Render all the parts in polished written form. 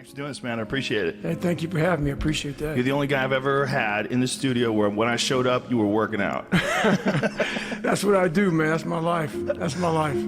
Thanks for doing this, man. I appreciate it. Hey, thank you for having me. I appreciate that. You're the only guy I've ever had in the studio where when I showed up, you were working out. That's what I do, man. That's my life. That's my life.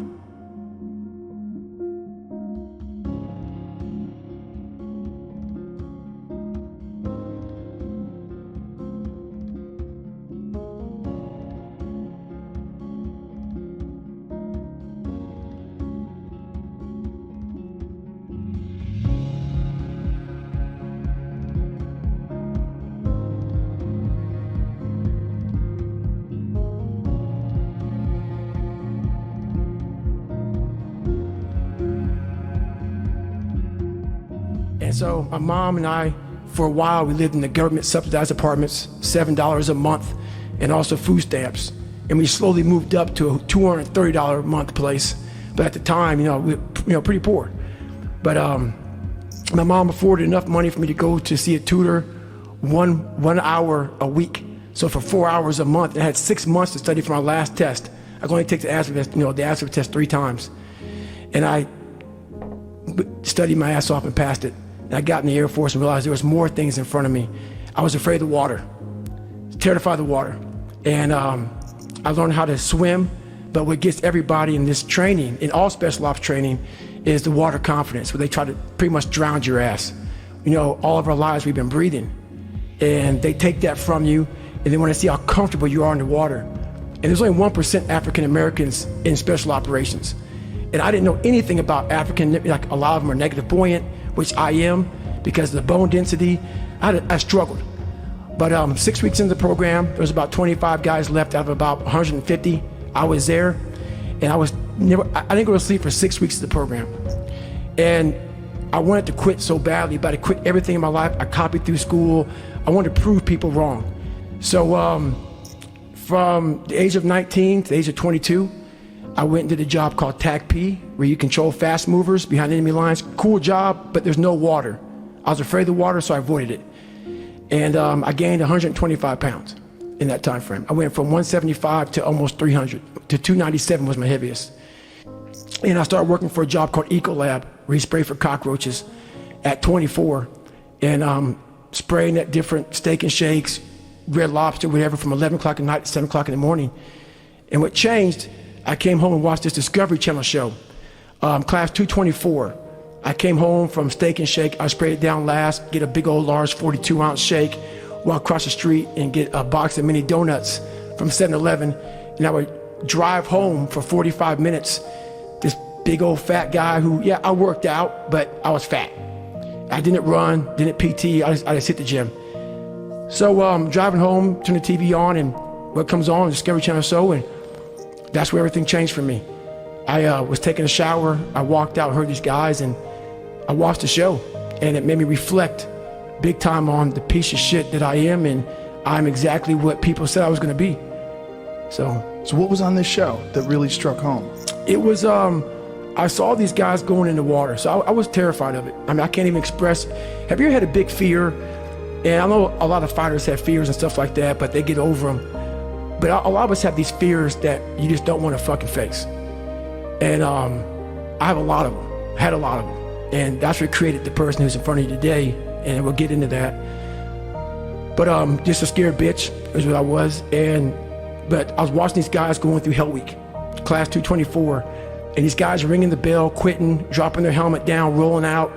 And so my mom and I, for a while, we lived in the government subsidized apartments, $7 a month, and also food stamps. And we slowly moved up to a $230 a month place. But at the time, we were pretty poor. But my mom afforded enough money for me to go to see a tutor one hour a week. So for 4 hours a month, and I had 6 months to study for my last test. I could only take the ASVAB test 3 times. And I studied my ass off and passed it. And I got in the Air Force and realized there was more things in front of me. I was afraid of the water, terrified of the water. And I learned how to swim, but what gets everybody in this training, in all special ops training, is the water confidence, where they try to pretty much drown your ass. All of our lives we've been breathing. And they take that from you, and they want to see how comfortable you are in the water. And there's only 1% African Americans in special operations. And I didn't know anything about African, like a lot of them are negative buoyant, which I am, because of the bone density. I struggled. But 6 weeks into the program, there was about 25 guys left out of about 150. I was there, and I didn't go to sleep for 6 weeks of the program. And I wanted to quit so badly, but I quit everything in my life. I copied through school. I wanted to prove people wrong. So from the age of 19 to the age of 22, I went and did a job called TAC-P, where you control fast movers behind enemy lines. Cool job, but there's no water. I was afraid of the water, so I avoided it. And I gained 125 pounds in that time frame. I went from 175 to almost 300, to 297 was my heaviest. And I started working for a job called Ecolab, where you spray for cockroaches at 24. And spraying at different Steak and Shakes, Red Lobster, whatever, from 11 o'clock at night to 7 o'clock in the morning. And what changed, I came home and watched this Discovery Channel show, Class 224. I came home from Steak and Shake. I sprayed it down last, get a big old large 42-ounce shake, walk across the street and get a box of mini donuts from 7-Eleven. And I would drive home for 45 minutes. This big old fat guy who, yeah, I worked out, but I was fat. I didn't run, didn't PT, I just hit the gym. So driving home, turn the TV on, and what comes on, the Discovery Channel show, and that's where everything changed for me. I was taking a shower, I walked out, heard these guys, and I watched the show, and it made me reflect big time on the piece of shit that I am, and I'm exactly what people said I was gonna be. So what was on this show that really struck home? It was, I saw these guys going in the water, so I was terrified of it. I mean, I can't even express. Have you ever had a big fear? And I know a lot of fighters have fears and stuff like that, but they get over them. But a lot of us have these fears that you just don't want to fucking face. And I have a lot of them, had a lot of them. And that's what created the person who's in front of you today, and we'll get into that. But just a scared bitch is what I was. But I was watching these guys going through Hell Week, Class 224, and these guys ringing the bell, quitting, dropping their helmet down, rolling out.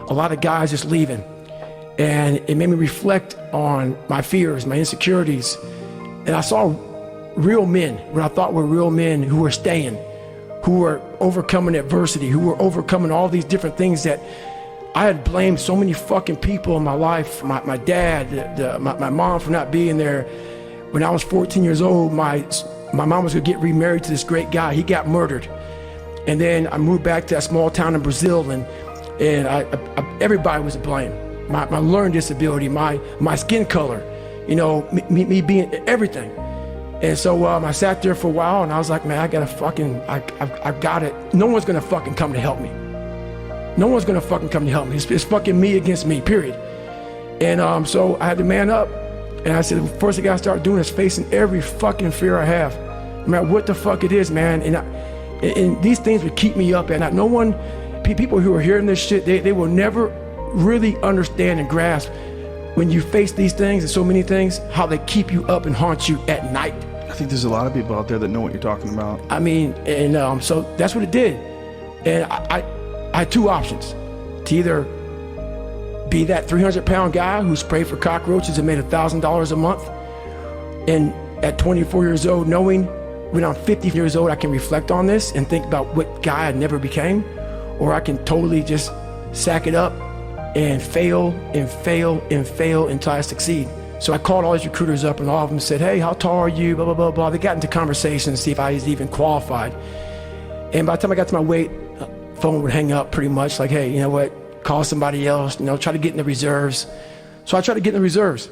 A lot of guys just leaving. And it made me reflect on my fears, my insecurities. And I saw real men, what I thought were real men, who were staying, who were overcoming adversity, who were overcoming all these different things that I had blamed so many fucking people in my life, my dad, my mom for not being there. When I was 14 years old, my mom was gonna get remarried to this great guy. He got murdered. And then I moved back to that small town in Brazil, and everybody was to blame. My learning disability, my skin color, me being everything. And so I sat there for a while, and I was like, man, I've got it. No one's gonna fucking come to help me. No one's gonna fucking come to help me. It's fucking me against me, period. And so I had to man up, and I said, first thing I gotta start doing is facing every fucking fear I have, no matter what the fuck it is, man. And these things would keep me up at night. No one, people who are hearing this shit, they will never really understand and grasp when you face these things and so many things, how they keep you up and haunt you at night. I think there's a lot of people out there that know what you're talking about. I mean, and so that's what it did. And I had two options: to either be that 300-pound guy who sprayed for cockroaches and made $1,000 a month, and at 24 years old, knowing when I'm 50 years old, I can reflect on this and think about what guy I never became, or I can totally just sack it up and fail and fail and fail until I succeed. So I called all these recruiters up, and all of them said, hey, how tall are you, blah, blah, blah, blah. They got into conversation to see if I was even qualified. And by the time I got to my weight, phone would hang up pretty much like, hey, you know what, call somebody else, try to get in the reserves. So I tried to get in the reserves.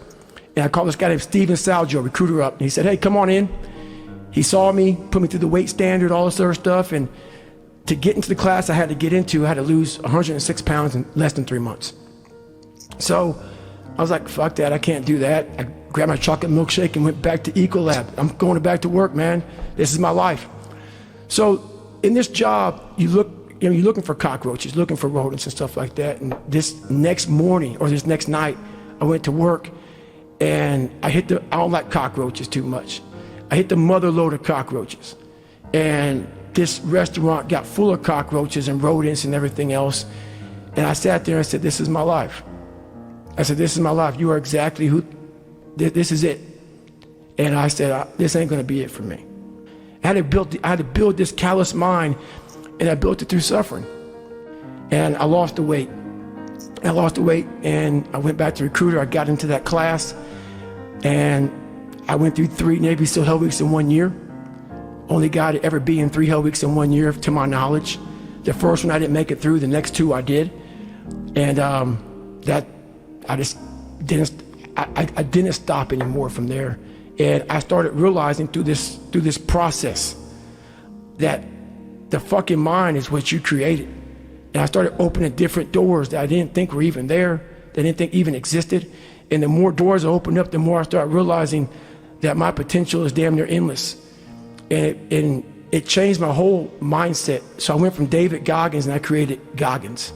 And I called this guy named Steven Salgio, recruiter, up. And he said, hey, come on in. He saw me, put me through the weight standard, all this other stuff. And to get into the class I had to lose 106 pounds in less than 3 months. So I was like, fuck that, I can't do that. I grabbed my chocolate milkshake and went back to Ecolab. I'm going back to work, man. This is my life. So in this job, you're looking for cockroaches, looking for rodents and stuff like that. And this next morning or this next night, I went to work and I don't like cockroaches too much. I hit the mother load of cockroaches. And this restaurant got full of cockroaches and rodents and everything else. And I sat there and I said, this is my life. I said, this is my life. You are exactly who, this is it. And I said, this ain't gonna be it for me. I had to build this callous mind, and I built it through suffering. And I lost the weight. And I went back to recruiter. I got into that class, and I went through 3 Navy SEAL Hell Weeks in 1 year. Only guy to ever be in 3 Hell Weeks in 1 year, to my knowledge. The first one I didn't make it through. The next 2 I did. And I just didn't stop anymore from there. And I started realizing through this process that the fucking mind is what you created. And I started opening different doors that I didn't think were even there, that I didn't think even existed. And the more doors I opened up, the more I started realizing that my potential is damn near endless. And it changed my whole mindset. So I went from David Goggins and I created Goggins.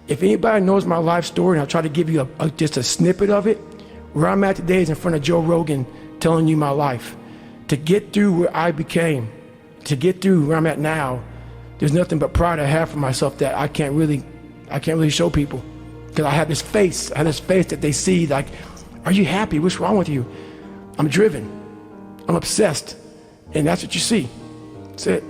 If anybody knows my life story, and I'll try to give you just a snippet of it, where I'm at today is in front of Joe Rogan telling you my life. To get through where I became, to get through where I'm at now, there's nothing but pride I have for myself that I can't really show people. Because I have this face that they see like, are you happy? What's wrong with you? I'm driven, I'm obsessed, and that's what you see. That's it.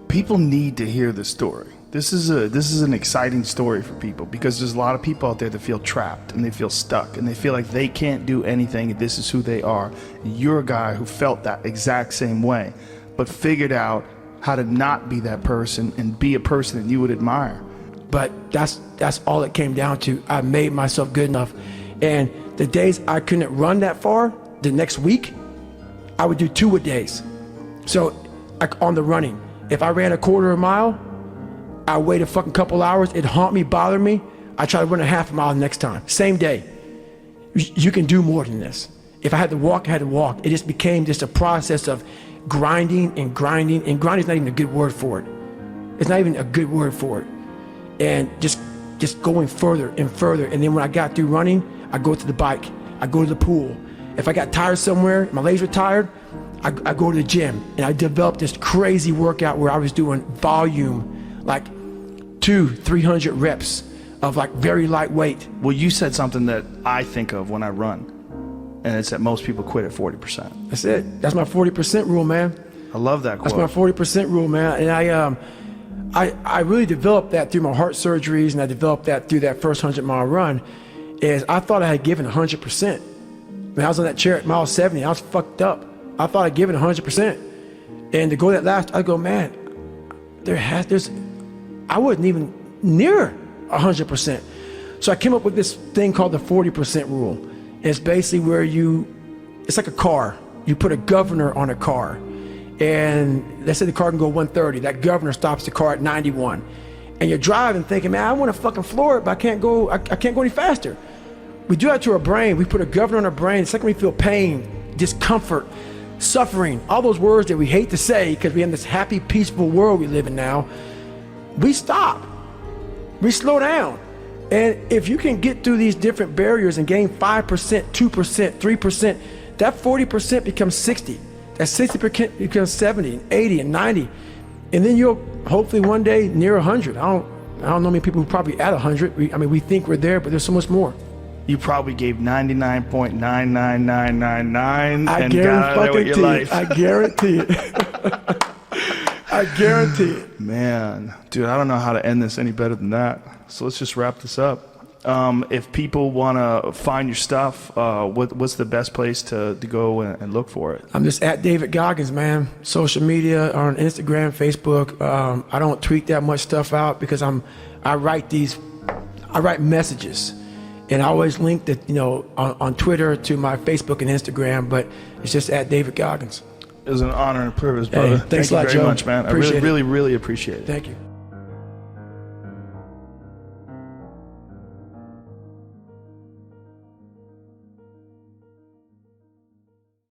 People need to hear this story. This is an exciting story for people, because there's a lot of people out there that feel trapped and they feel stuck and they feel like they can't do anything and this is who they are. And you're a guy who felt that exact same way, but figured out how to not be that person and be a person that you would admire. But that's all it came down to. I made myself good enough. And the days I couldn't run that far, the next week, I would do 2-a-days. So on the running, if I ran a quarter of a mile, I wait a fucking couple hours, it'd haunt me, bother me. I try to run a half a mile the next time, same day. You can do more than this. If I had to walk, I had to walk. It just became just a process of grinding and grinding, and grinding is not even a good word for it. It's not even a good word for it. And just going further and further. And then when I got through running, I go to the bike, I go to the pool. If I got tired somewhere, my legs were tired, I go to the gym. And I developed this crazy workout where I was doing volume, like 200-300 reps of like very lightweight. Well, you said something that I think of when I run, and it's that most people quit at 40%. That's it. That's my 40% rule, man. I love that quote. That's my 40% rule, man. And I really developed that through my heart surgeries, and I developed that through that first 100-mile run. Is I thought I had given 100%. When I was on that chair at mile 70, I was fucked up. I thought I'd given 100%. And to go that last, I go, man, I wasn't even near 100%. So I came up with this thing called the 40% rule. And it's basically where it's like a car. You put a governor on a car. And let's say the car can go 130. That governor stops the car at 91. And you're driving thinking, man, I want to fucking floor it, but I can't go any faster. We do that to our brain. We put a governor on our brain. The second we feel pain, discomfort, suffering, all those words that we hate to say because we have this happy, peaceful world we live in now, we stop. We slow down. And if you can get through these different barriers and gain 5%, 2%, 3%, that 40% becomes 60. That 60% becomes 70 and 80 and 90. And then you'll hopefully one day near 100. I don't know many people who probably at 100. We think we're there, but there's so much more. You probably gave 99.99999 I and got out of there with your life. I guarantee it. I guarantee it. Man, dude, I don't know how to end this any better than that. So let's just wrap this up. If people want to find your stuff, what's the best place to go and look for it? I'm just at David Goggins, man. Social media, on Instagram, Facebook. I don't tweet that much stuff out because I write messages. And I always link that, on Twitter to my Facebook and Instagram, but it's just at David Goggins. It was an honor and a privilege, brother. Hey, thanks Thank you a lot, very Joe. much, man. I really, really, really appreciate it. Thank you.